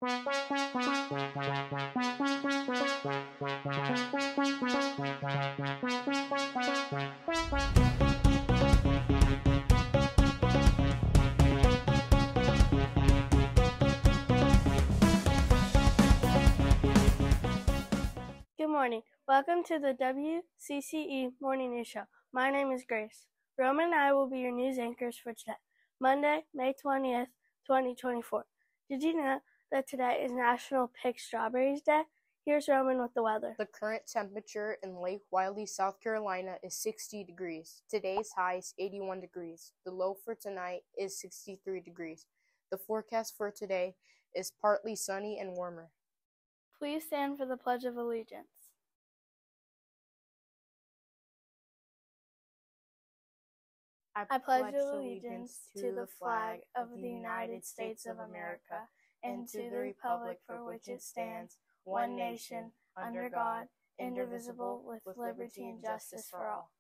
Good morning. Welcome to the WCCE Morning News Show. My name is Grace. Roman and I will be your news anchors for today, Monday, May 20th, 2024. Did you know that today is National Pick Strawberries Day? Here's Roman with the weather. The current temperature in Lake Wiley, South Carolina is 60 degrees. Today's high is 81 degrees. The low for tonight is 63 degrees. The forecast for today is partly sunny and warmer. Please stand for the Pledge of Allegiance. I pledge allegiance to the flag of the United States of America and to the republic for which it stands, one nation, under God, indivisible, with liberty and justice for all.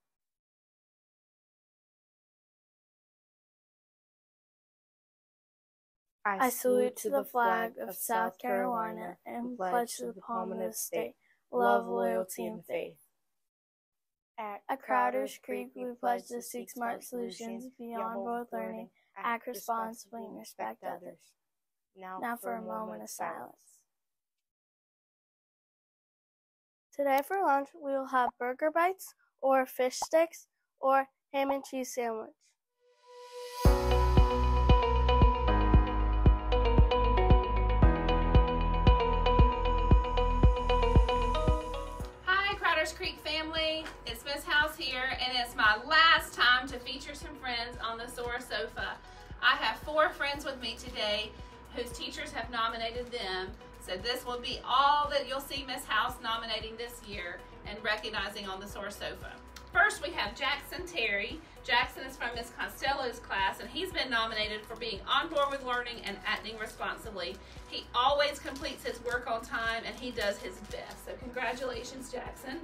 I salute to the flag of South Carolina and pledge to the palm of the state, love, loyalty, and faith. At Crowder's Creek, we pledge to seek smart solutions beyond rote learning, act responsibly, and respect others. Now for a moment of silence. Today for lunch, we will have burger bites, or fish sticks, or ham and cheese sandwich. Creek family, it's Miss House here, and it's my last time to feature some friends on the Soar Sofa. I have 4 friends with me today whose teachers have nominated them, so this will be all that you'll see Miss House nominating this year and recognizing on the Soar Sofa. First, we have Jackson Terry. Jackson is from Miss Costello's class, and he's been nominated for being on board with learning and acting responsibly. He always completes his work on time, and he does his best. So congratulations, Jackson.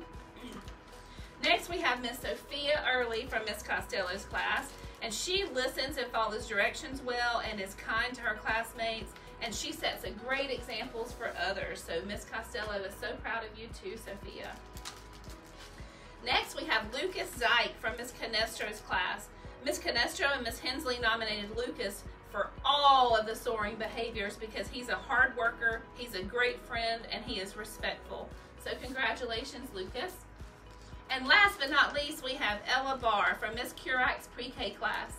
Next, we have Miss Sophia Early from Miss Costello's class, and she listens and follows directions well and is kind to her classmates, and she sets a great examples for others. So Miss Costello is so proud of you too, Sophia. Next, we have Lucas Zeich from Miss Canestro's class. Miss Canestro and Miss Hensley nominated Lucas for all of the soaring behaviors because he's a hard worker, he's a great friend, and he is respectful. So congratulations, Lucas. And last but not least, we have Ella Barr from Miss Curite's pre-K class.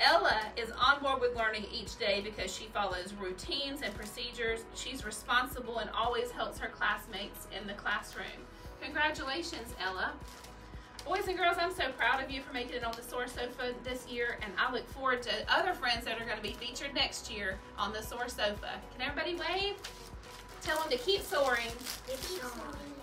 Ella is on board with learning each day because she follows routines and procedures. She's responsible and always helps her classmates in the classroom. Congratulations, Ella. Boys and girls, I'm so proud of you for making it on the Soar Sofa this year, and I look forward to other friends that are going to be featured next year on the Soar Sofa. Can everybody wave? Tell them to keep soaring. Keep soaring.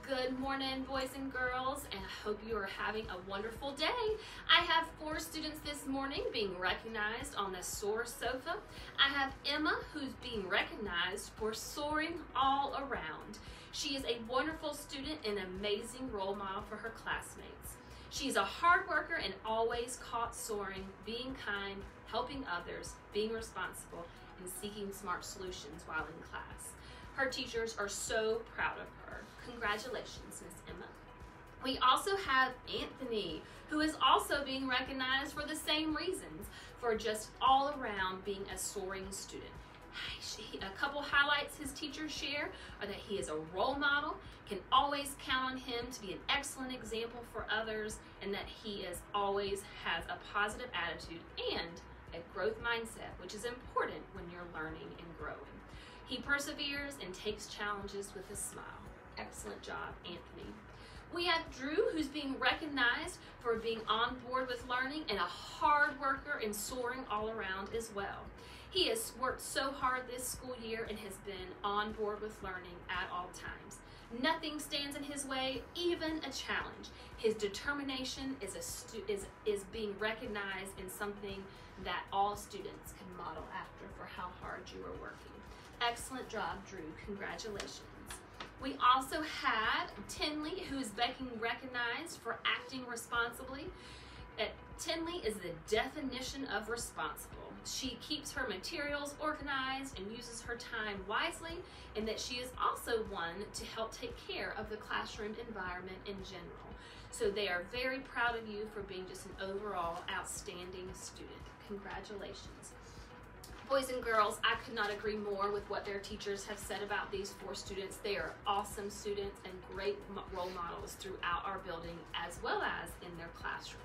Good morning, boys and girls, and I hope you are having a wonderful day. I have 4 students this morning being recognized on the Soar Sofa. I have Emma, who's being recognized for soaring all around. She is a wonderful student and amazing role model for her classmates. She's a hard worker and always caught soaring, being kind, helping others, being responsible, and seeking smart solutions while in class. Her teachers are so proud of her. Congratulations, Miss Emma. We also have Anthony, who is also being recognized for the same reasons, for just all around being a soaring student. A couple highlights his teachers share are that he is a role model, can always count on him to be an excellent example for others, and that he always has a positive attitude and a growth mindset, which is important when you're learning and growing. He perseveres and takes challenges with a smile. Excellent job, Anthony. We have Drew, who's being recognized for being on board with learning and a hard worker and soaring all around as well. He has worked so hard this school year and has been on board with learning at all times. Nothing stands in his way, even a challenge. His determination is being recognized in something that all students can model after for how hard you are working. Excellent job, Drew. Congratulations. We also have Tinley, who is being recognized for acting responsibly. Tinley is the definition of responsible. She keeps her materials organized and uses her time wisely, and that she is also one to help take care of the classroom environment in general. So they are very proud of you for being just an overall outstanding student. Congratulations. Boys and girls, I could not agree more with what their teachers have said about these 4 students. They are awesome students and great role models throughout our building as well as in their classroom.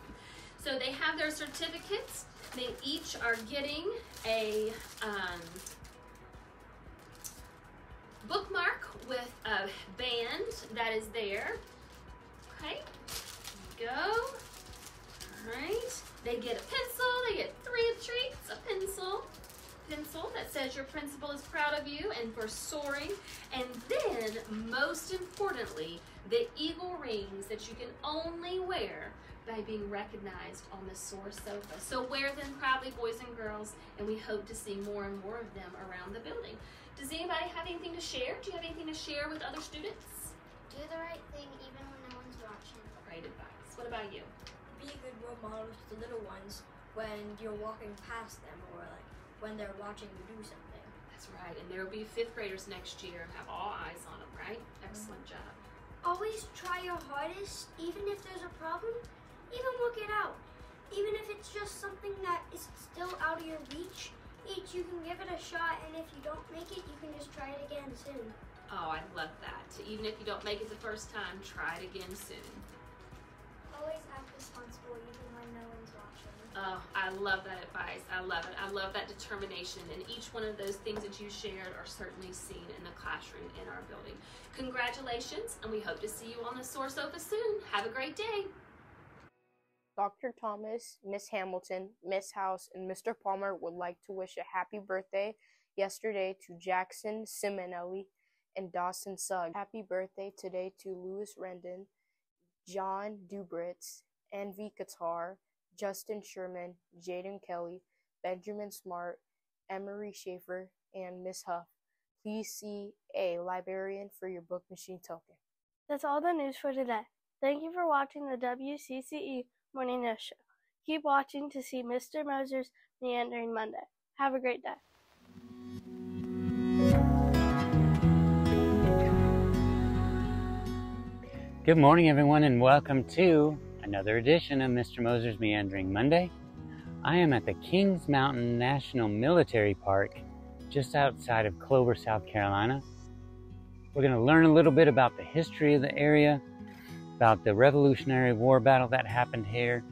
So they have their certificates. They each are getting a bookmark with a band that is there. Okay, there you go. All right, they get a pencil. They get 3 treats, a pencil that says your principal is proud of you and for soaring. And then, most importantly, the eagle rings that you can only wear by being recognized on the SOAR sofa. So wear them proudly, boys and girls, and we hope to see more and more of them around the building. Does anybody have anything to share? Do you have anything to share with other students? Do the right thing even when no one's watching. Great advice. What about you? Be a good role model to the little ones when you're walking past them, or like when they're watching you do something. That's right, and there will be 5th graders next year and have all eyes on them, right? Excellent job. Always try your hardest, even if there's a problem, even work it out. Even if it's just something that is still out of your reach, you can give it a shot, and if you don't make it, you can just try it again soon. Oh, I love that. Even if you don't make it the first time, try it again soon. Always act responsible, even when no one's watching. Oh, I love that advice. I love it. I love that determination. And each one of those things that you shared are certainly seen in the classroom in our building. Congratulations, and we hope to see you on the SOAR sofa soon. Have a great day. Dr. Thomas, Miss Hamilton, Miss House, and Mr. Palmer would like to wish a happy birthday yesterday to Jackson Simonelli and Dawson Sugg. Happy birthday today to Louis Rendon, John Dubritz, Envy Qatar, Justin Sherman, Jaden Kelly, Benjamin Smart, Emery Schaefer, and Miss Huff. Please see a librarian for your book machine token. That's all the news for today. Thank you for watching the WCCE Morning News Show. Keep watching to see Mr. Moser's Meandering Monday. Have a great day. Good morning, everyone, and welcome to another edition of Mr. Moser's Meandering Monday. I am at the Kings Mountain National Military Park just outside of Clover, South Carolina. We're going to learn a little bit about the history of the area, about the Revolutionary War battle that happened here,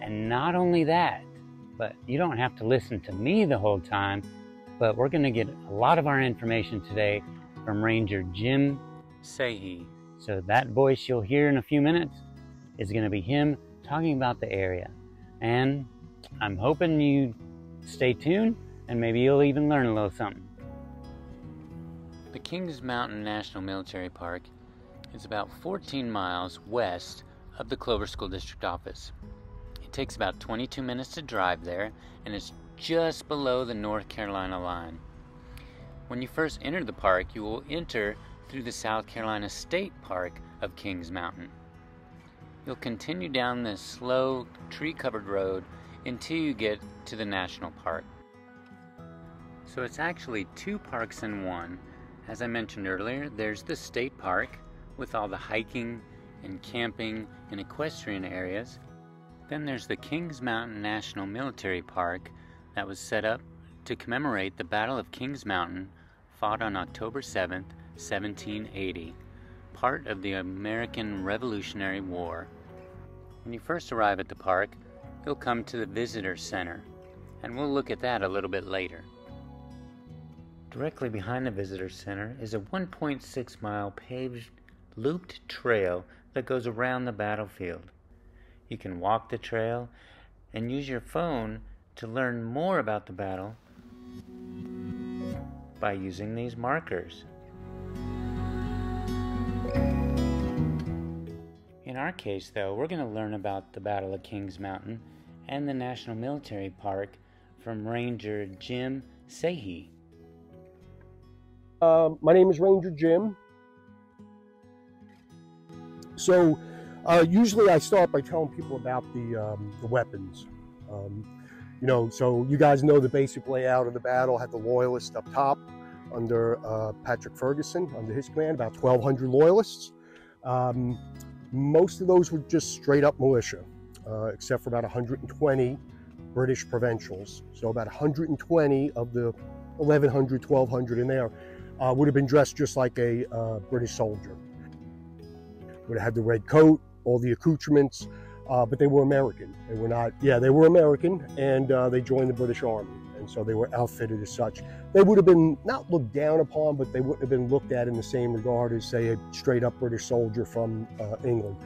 and not only that, but you don't have to listen to me the whole time, but we're going to get a lot of our information today from Ranger Jim Sahi. So that voice you'll hear in a few minutes is going to be him talking about the area. And I'm hoping you stay tuned and maybe you'll even learn a little something. The Kings Mountain National Military Park is about 14 miles west of the Clover School District office. It takes about 22 minutes to drive there, and it's just below the North Carolina line. When you first enter the park, you will enter through the South Carolina State Park of Kings Mountain. You'll continue down this slow, tree-covered road until you get to the National Park. So it's actually 2 parks in one. As I mentioned earlier, there's the State Park with all the hiking and camping and equestrian areas. Then there's the Kings Mountain National Military Park that was set up to commemorate the Battle of Kings Mountain, fought on October 7th, 1780, part of the American Revolutionary War. When you first arrive at the park, you'll come to the Visitor Center, and we'll look at that a little bit later. Directly behind the Visitor Center is a 1.6-mile paved looped trail that goes around the battlefield. You can walk the trail and use your phone to learn more about the battle by using these markers. In our case, though, we're going to learn about the Battle of Kings Mountain and the National Military Park from Ranger Jim Sahi. My name is Ranger Jim. So usually I start by telling people about the weapons. You know, so you guys know the basic layout of the battle. Had the Loyalists up top under Patrick Ferguson, under his command, about 1,200 Loyalists. Most of those were just straight up militia, except for about 120 British provincials. So about 120 of the 1,100, 1,200 in there would have been dressed just like a British soldier. Would have had the red coat, all the accoutrements, but they were American. They were not, yeah, they were American, and they joined the British Army. And so they were outfitted as such. They would have been not looked down upon, but they wouldn't have been looked at in the same regard as, say, a straight up British soldier from England.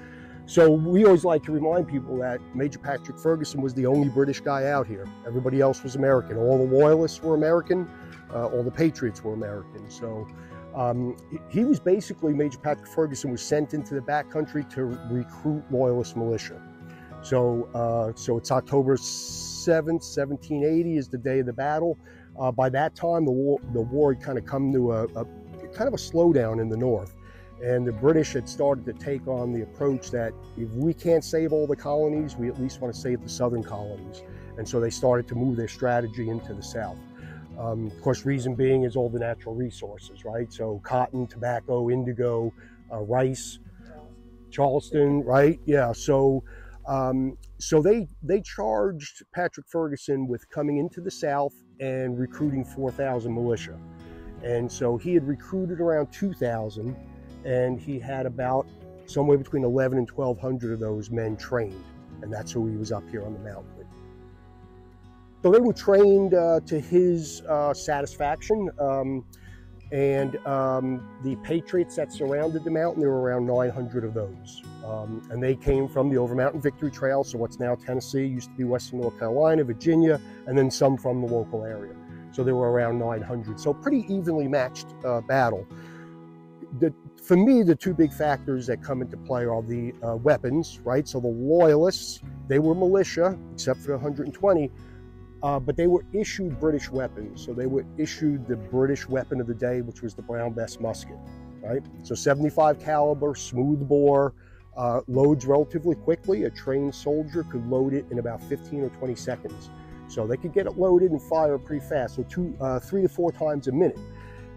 So we always like to remind people that Major Patrick Ferguson was the only British guy out here. Everybody else was American. All the Loyalists were American. All the Patriots were American. So he was basically, Major Patrick Ferguson was sent into the backcountry to recruit Loyalist militia. So, so it's October 7th, 1780 is the day of the battle. By that time, the war had kind of come to a kind of a slowdown in the north. And the British had started to take on the approach that if we can't save all the colonies, we at least want to save the southern colonies. And so they started to move their strategy into the south. Of course, reason being is all the natural resources, right? So cotton, tobacco, indigo, rice, Charleston, right? Yeah, so so they charged Patrick Ferguson with coming into the south and recruiting 4,000 militia. And so he had recruited around 2,000, and he had about somewhere between 11 and 1,200 of those men trained. And that's who he was up here on the mountain with. So they were trained to his satisfaction. And the Patriots that surrounded the mountain, there were around 900 of those. And they came from the Over-Mountain Victory Trail, so what's now Tennessee, used to be Western North Carolina, Virginia, and then some from the local area. So there were around 900. So pretty evenly matched battle. For me, the two big factors that come into play are the weapons, right? So the Loyalists, they were militia, except for the 120, but they were issued British weapons. So they were issued the British weapon of the day, which was the Brown Bess musket, right? So 75 caliber, smooth bore, loads relatively quickly. A trained soldier could load it in about 15 or 20 seconds. So they could get it loaded and fire pretty fast, so 3 to 4 times a minute.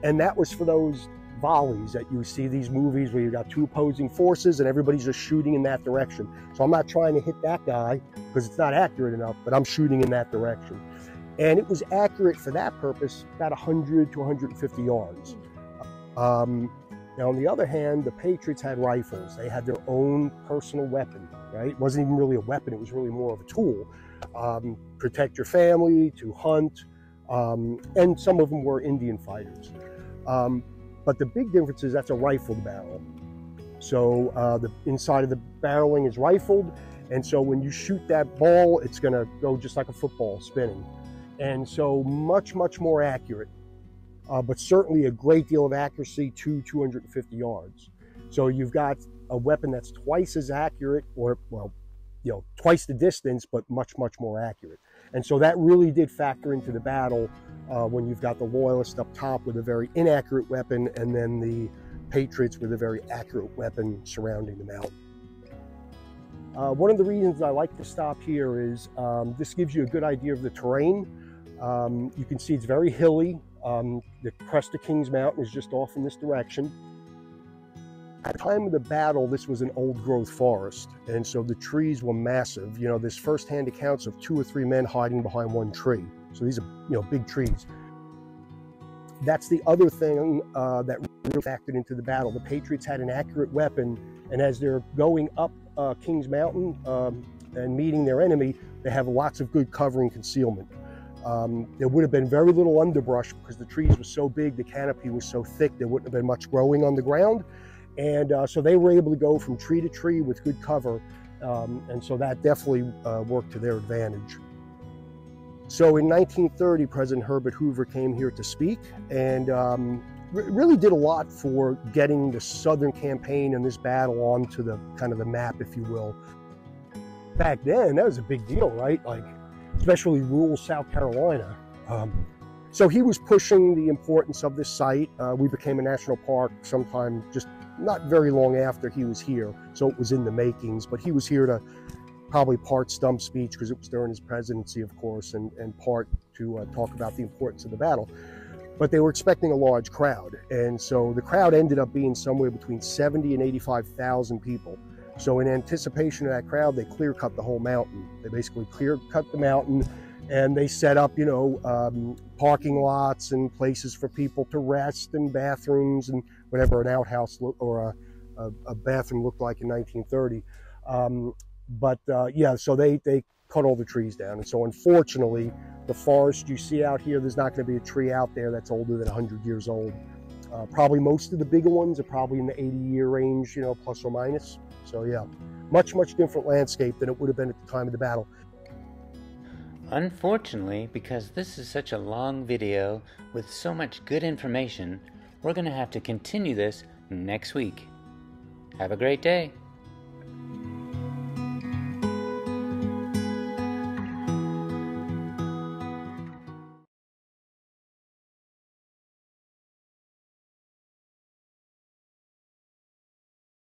And that was for those volleys that you see these movies where you got two opposing forces and everybody's just shooting in that direction. So I'm not trying to hit that guy because it's not accurate enough, but I'm shooting in that direction. And it was accurate for that purpose, about 100 to 150 yards. Now, on the other hand, the Patriots had rifles. They had their own personal weapon, right? It wasn't even really a weapon, it was really more of a tool. Protect your family, to hunt, and some of them were Indian fighters. But the big difference is that's a rifled barrel. So the inside of the barreling is rifled, and so when you shoot that ball, it's gonna go just like a football spinning. And so much, much more accurate, but certainly a great deal of accuracy to 250 yards. So you've got a weapon that's twice as accurate, or, well, you know, twice the distance, but much, much more accurate. And so that really did factor into the battle when you've got the Loyalists up top with a very inaccurate weapon, and then the Patriots with a very accurate weapon surrounding the mountain. One of the reasons I like to stop here is this gives you a good idea of the terrain. You can see it's very hilly. The crest of Kings Mountain is just off in this direction. At the time of the battle, this was an old-growth forest, and so the trees were massive. You know, there's first-hand accounts of 2 or 3 men hiding behind one tree. So these are, you know, big trees. That's the other thing that really factored into the battle. The Patriots had an accurate weapon, and as they're going up Kings Mountain and meeting their enemy, they have lots of good cover and concealment. There would have been very little underbrush because the trees were so big, the canopy was so thick, there wouldn't have been much growing on the ground. And so they were able to go from tree to tree with good cover. And so that definitely worked to their advantage. So in 1930, President Herbert Hoover came here to speak and really did a lot for getting the Southern campaign and this battle onto the kind of the map, if you will. Back then, that was a big deal, right? Like, especially rural South Carolina. So he was pushing the importance of this site. We became a national park sometime just not very long after he was here, so it was in the makings, but he was here to probably part stump speech because it was during his presidency, of course, and part to talk about the importance of the battle. But they were expecting a large crowd, and so the crowd ended up being somewhere between 70 and 85,000 people. So in anticipation of that crowd, they clear-cut the whole mountain. They basically clear-cut the mountain, and they set up, you know, parking lots and places for people to rest, and bathrooms, and whatever an outhouse or a bathroom looked like in 1930. Yeah, so they cut all the trees down, and so unfortunately, the forest you see out here, there's not going to be a tree out there that's older than 100 years old. Probably most of the bigger ones are probably in the 80-year range, you know, plus or minus. So yeah, much different landscape than it would have been at the time of the battle. Unfortunately, because this is such a long video with so much good information, we're going to have to continue this next week. Have a great day.